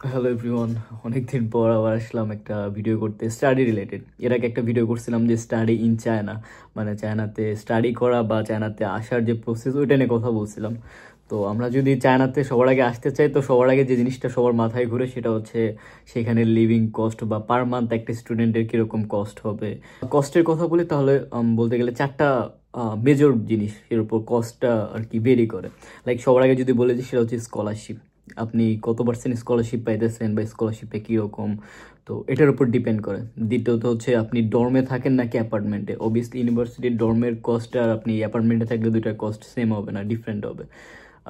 Hello everyone, অনেকদিন পর আবার আসলাম একটা ভিডিও করতে স্টাডি রিলেটেড। এর আগে একটা ভিডিও করছিলাম যে স্টাডি ইন চায়না, মানে চায়নাতে স্টাডি করা বা চায়নাতে আসার যে প্রসেস ওইটা নিয়ে কথা বলছিলাম। তো আমরা যদি চায়নাতে সবার আগে আসতে চাই, তো সবার আগে যে জিনিসটা সবার মাথায় ঘুরে সেটা হচ্ছে সেখানে লিভিং কস্ট বা পার মান্থ একটা স্টুডেন্টের কীরকম কস্ট হবে। কস্টের কথা বলি তাহলে বলতে গেলে চারটা মেজর জিনিস এর উপর কস্টটা আর কি ভেরি করে। লাইক সবার আগে যদি বলে যে সেটা হচ্ছে স্কলারশিপ, আপনি কত পার্সেন্ট স্কলারশিপ পাইতেছেন বা স্কলারশিপে কীরকম, তো এটার উপর ডিপেন্ড করে। দ্বিতীয়ত হচ্ছে আপনি ডর্মে থাকেন নাকি অ্যাপার্টমেন্টে। অবভিয়াসলি ইউনিভার্সিটির ডর্মের কস্ট আর আপনি অ্যাপার্টমেন্টে থাকলে দুইটার কস্ট সেম হবে না, ডিফারেন্ট হবে।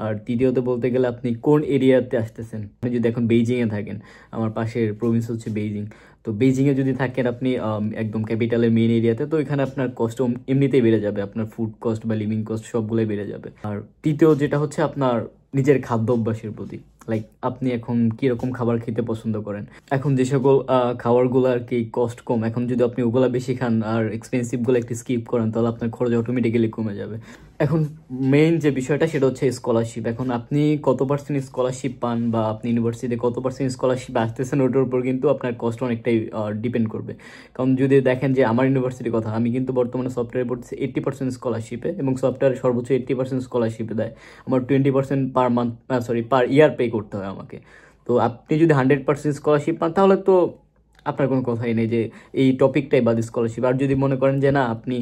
আর তৃতীয়ত বলতে গেলে আপনি কোন এরিয়াতে আসতেছেন। আপনি যদি এখন বেইজিংয়ে থাকেন, আমার পাশের প্রভিন্স হচ্ছে বেইজিং, তো বেইজিংয়ে যদি থাকেন আপনি একদম ক্যাপিটালের মেইন এরিয়াতে, তো এখানে আপনার কস্ট এমনিতেই বেড়ে যাবে, আপনার ফুড কস্ট বা লিভিং কস্ট সবগুলোই বেড়ে যাবে। আর তৃতীয় যেটা হচ্ছে আপনার নিজের খাদ্য অভ্যাসের প্রতি, লাইক আপনি এখন কিরকম খাবার খেতে পছন্দ করেন। এখন যে সকল খাবারগুলো আর কি কস্ট কম, এখন যদি আপনি ওগুলা বেশি খান আর এক্সপেন্সিভগুলো একটু স্কিপ করেন, তাহলে আপনার খরচ অটোমেটিক্যালি কমে যাবে। এখন মেইন যে বিষয়টা সেটা হচ্ছে স্কলারশিপ। এখন আপনি কত পার্সেন্ট স্কলারশিপ পান বা আপনি ইউনিভার্সিটিতে কত পার্সেন্ট স্কলারশিপ আসতেছেন, ওটার উপর কিন্তু আপনার কস্ট অনেকটাই ডিপেন্ড করবে। কারণ যদি দেখেন যে আমার ইউনিভার্সিটির কথা, আমি কিন্তু বর্তমানে সফটওয়্যার পড়তেছি 80% স্কলারশিপে, এবং সফটওয়্যার সর্বোচ্চ 80% স্কলারশিপে দেয়। আমার 20% পার মান্থ, পার ইয়ার পে করতে হয় আমাকে। তো আপনি যদি 100% স্কলারশিপ পান তাহলে তো আপনার কোনো কথাই নেই যে এই টপিকটাই বাদ স্কলারশিপ। আর যদি মনে করেন যে না, আপনি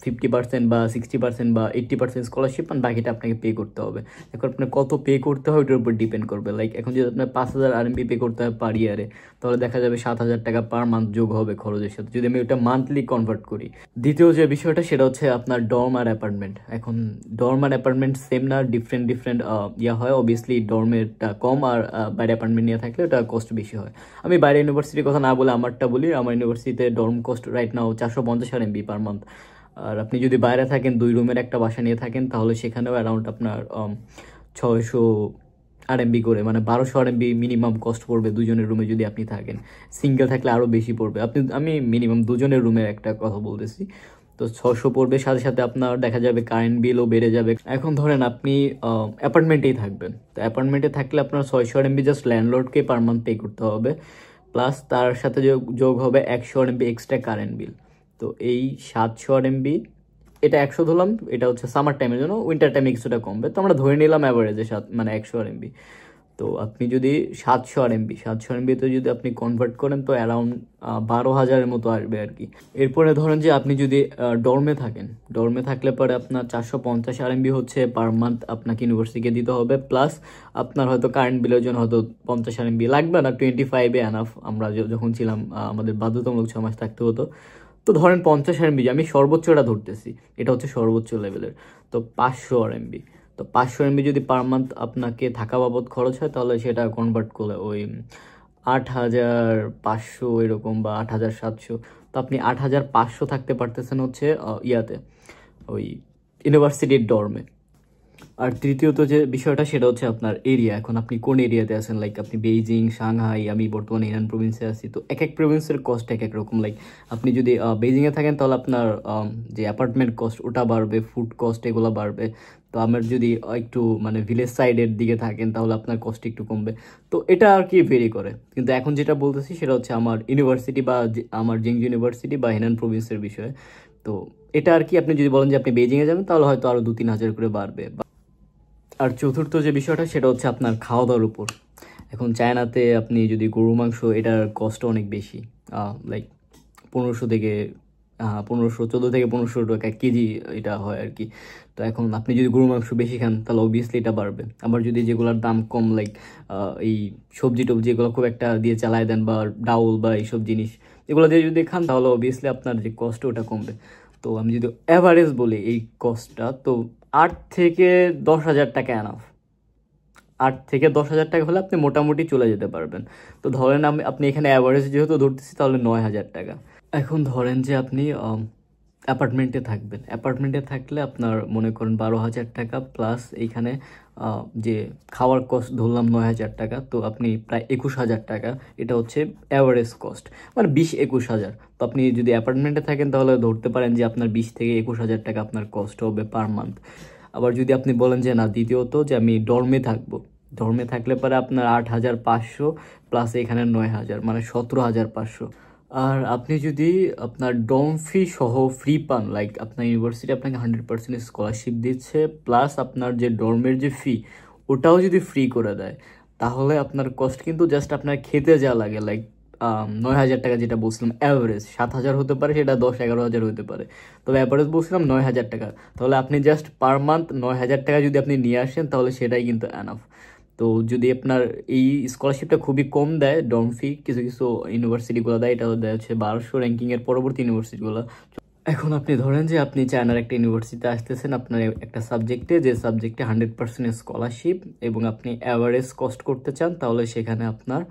50% বা 60% বা 80% স্কলারশিপ পান, বাকিটা আপনাকে পে করতে হবে। এখন আপনার কত পে করতে হয় ওটার উপর ডিপেন্ড করবে। লাইক এখন যদি আপনার 5,000 RMB পে করতে হয় পার ইয়ারে, তাহলে দেখা যাবে 7,000 টাকা পার মান্থ যোগ হবে খরচের সাথে, যদি আমি ওটা মান্থলি কনভার্ট করি। দ্বিতীয় যে বিষয়টা সেটা হচ্ছে আপনার ডর্ম আর অ্যাপার্টমেন্ট। এখন ডর্ম আর অ্যাপার্টমেন্ট সেম না, ডিফারেন্ট ডিফারেন্ট ইয়া হয়। অবভিয়াসলি ডর্মেরটা কম, আর বাইরে অ্যাপার্টমেন্ট নিয়ে থাকলে ওটা কস্ট বেশি হয়। আমি বাইরে ইউনিভার্সিটির কথা না বলে আমারটা বলি। আমার ইউনিভার্সিটিতে dorm cost right now 450 RMB per month. আর আপনি যদি বাইরে থাকেন, 2 রুমের একটা বাসা নিয়ে থাকেন, তাহলে সেখানেও অ্যারাউন্ড আপনার 600 RMB করে, মানে 1200 RMB মিনিমাম কস্ট পড়বে দুজনের রুমে যদি আপনি থাকেন। সিঙ্গেল থাকলে আরও বেশি পড়বে। আমি মিনিমাম দুজনের রুমের একটা কথা বলতেছি। তো 600 পড়বে, সাথে সাথে আপনার দেখা যাবে কারেন্ট বিলও বেড়ে যাবে। এখন ধরেন আপনি অ্যাপার্টমেন্টেই থাকবেন, তো অ্যাপার্টমেন্টে থাকলে আপনার 600 RMB জাস্ট ল্যান্ডলর্ডকে পার মান্থ পে করতে হবে, প্লাস তার সাথে যোগ হবে 100 RMB এক্সট্রা কারেন্ট বিল। তো এই 700 RMB, এটা 100 ধরলাম, এটা হচ্ছে সামার টাইমের জন্য, উইন্টার টাইমে কিছুটা কমবে, তো আমরা ধরে নিলাম অ্যাভারেজে মানে 100 RMB। তো আপনি যদি 700 RMB যদি আপনি কনভার্ট করেন, তো অ্যারাউন্ড 12,000-এর মতো আসবে আর কি। এরপরে ধরেন যে আপনি যদি ডর্মে থাকেন, ডর্মে থাকলে পরে আপনার 450 RMB হচ্ছে পার মান্থ আপনাকে ইউনিভার্সিটিকে দিতে হবে, প্লাস আপনার হয়তো কারেন্ট বিলের জন্য হয়তো 50 RMB লাগবে না, 25 এনাফ। আমরা যখন ছিলাম আমাদের বাধ্যতামূলক 6 মাস থাকতে হতো। তো ধরেন 50 RMB, আমি সর্বোচ্চটা ধরতেছি, এটা হচ্ছে সর্বোচ্চ লেভেলের। তো 500 RMB, তো 500 MB যদি পার মান্থ আপনাকে থাকা বাবদ খরচ হয়, তাহলে সেটা কনভার্ট করলে ওই 8,500 এরকম বা 8,700। তো আপনি 8,500 থাকতে পারতেছেন হচ্ছে ইয়াতে, ওই ইউনিভার্সিটির ডর্মে। আর তৃতীয়ত যে বিষয়টা সেটা হচ্ছে আপনার এরিয়া। এখন আপনি কোন এরিয়াতে আছেন, লাইক আপনি বেইজিং, সাংহাই, আমি বর্তমানে ইরান প্রভিন্সে আছি, তো এক এক প্রভিন্সের কস্ট এক এক রকম। লাইক আপনি যদি বেইজিংয়ে থাকেন, তাহলে আপনার যে অ্যাপার্টমেন্ট কস্ট ওটা বাড়বে, ফুড কস্ট এগুলো বাড়বে। তো আমার যদি একটু মানে ভিলেজ সাইডের দিকে থাকেন, তাহলে আপনার কস্ট একটু কমবে। তো এটা আর কি ভেরি করে। কিন্তু এখন যেটা বলতেছি সেটা হচ্ছে আমার ইউনিভার্সিটি বা আমার জিংজু ইউনিভার্সিটি বা হেনান প্রভিন্সের বিষয়ে। তো এটা আর কি, আপনি যদি বলেন যে আপনি বেইজিংয়ে যাবেন, তাহলে হয়তো আরও 2-3 হাজার করে বাড়বে। আর চতুর্থ যে বিষয়টা সেটা হচ্ছে আপনার খাওয়া দাওয়ার উপর। এখন চায়নাতে আপনি যদি গরু মাংস, এটার কষ্ট অনেক বেশি, লাইক 1500 থেকে 14 থেকে 1500 টাকা কেজি এটা হয় আর কি। তো এখন আপনি যদি গরু মাংস বেশি খান, তাহলে অবভিয়াসলি এটা বাড়বে। আবার যদি যেগুলোর দাম কম, লাইক এই সবজি টবজি এগুলো খুব একটা দিয়ে চালায় দেন, বা ডাউল বা এইসব জিনিস এগুলো দিয়ে যদি খান, তাহলে অবভিয়াসলি আপনার যে কষ্ট ওটা কমবে। তো আমি যদি অ্যাভারেজ বলি এই কস্টটা, তো 8 থেকে 10 হাজার টাকা এনাফ। 8 থেকে 10 হাজার টাকা হলে আপনি মোটামুটি চলে যেতে পারবেন। তো ধরেন আপনি এখানে অ্যাভারেজ যেহেতু ধরতেছি, তাহলে 9 হাজার টাকা। এখন ধরেন যে আপনি অ্যাপার্টমেন্টে থাকবেন, অ্যাপার্টমেন্টে থাকলে আপনার মনে করেন 12 হাজার টাকা, প্লাস এইখানে যে খাওয়ার কস্ট ধরলাম 9 হাজার টাকা, তো আপনি প্রায় 21 হাজার টাকা। এটা হচ্ছে অ্যাভারেজ কস্ট, মানে 20-21 হাজার। তো আপনি যদি অ্যাপার্টমেন্টে থাকেন, তাহলে ধরতে পারেন যে আপনার 20 থেকে 21 হাজার টাকা আপনার কস্ট হবে পার মান্থ। আবার যদি আপনি বলেন যে না, দ্বিতীয়ত যে আমি ডর্মে থাকবো, ধর্মে থাকলে পরে আপনার 8,500 প্লাস এখানে 9,000, মানে 17,500। আর আপনি যদি আপনার ডর্ম ফি সহ ফ্রি পান, লাইক আপনার ইউনিভার্সিটি আপনাকে 100% স্কলারশিপ দিচ্ছে, প্লাস আপনার যে ডর্মের যে ফি ওটাও যদি ফ্রি করে দেয়, তাহলে আপনার কস্ট কিন্তু জাস্ট আপনার খেতে যা লাগে, লাইক 9,000 টাকা যেটা বলছিলাম অ্যাভারেজ, 7,000 হতে পারে, সেটা 10-11,000 হতে পারে, তবে অ্যাভারেজ বলছিলাম 9,000 টাকা। তাহলে আপনি জাস্ট পার মান্থ 9,000 টাকা যদি আপনি নিয়ে আসেন, তাহলে সেটাই কিন্তু এনাফ। তো যদি আপনার এই স্কলারশিপটা খুবই কম দেয় ডর্ম ফি, কিছু কিছু ইউনিভার্সিটিগুলো দেয়, এটা দেয় হচ্ছে 1200 র্যাঙ্কিংয়ের পরবর্তী ইউনিভার্সিটিগুলো। এখন আপনি ধরেন যে আপনি চায়নার একটা ইউনিভার্সিটিতে আসতেছেন, আপনার একটা সাবজেক্টে, যে সাবজেক্টে 100% স্কলারশিপ, এবং আপনি অ্যাভারেজ কস্ট করতে চান, তাহলে সেখানে আপনার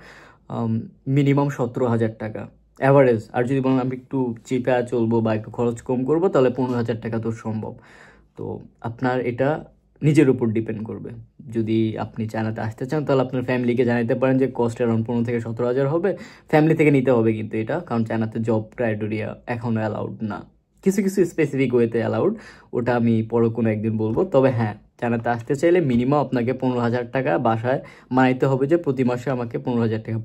মিনিমাম 17,000 টাকা অ্যাভারেজ। আর যদি বলেন আমি একটু চিপে চলবো বা একটু খরচ কম করবো, তাহলে 15,000 টাকা তো সম্ভব। তো আপনার এটা নিজের উপর ডিপেন্ড করবে। যদি আপনি চায়নাতে আসতে চান, তাহলে আপনার ফ্যামিলিকে জানাতে পারেন যে কস্ট অ্যারাউন্ড 15,000 থেকে 17,000 হবে। ফ্যামিলি থেকে নিতে হবে কিন্তু এটা, কারণ চায়নাতে জব ক্রাইটেরিয়া এখনও অ্যালাউড না, কিছু কিছু স্পেসিফিক ওয়েতে অ্যালাউড, ওটা আমি পরে কোনো একদিন বলবো। তবে হ্যাঁ, চায়নাতে আসতে চাইলে মিনিমাম আপনাকে 15,000 টাকা বাসায় মানাইতে হবে, যে প্রতি মাসে আমাকে 15,000 টাকা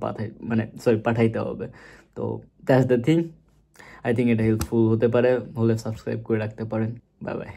পাঠাইতে হবে। তো that's the thing. I think এটা হেল্পফুল হতে পারে, হলে সাবস্ক্রাইব করে রাখতে পারেন। Bye bye.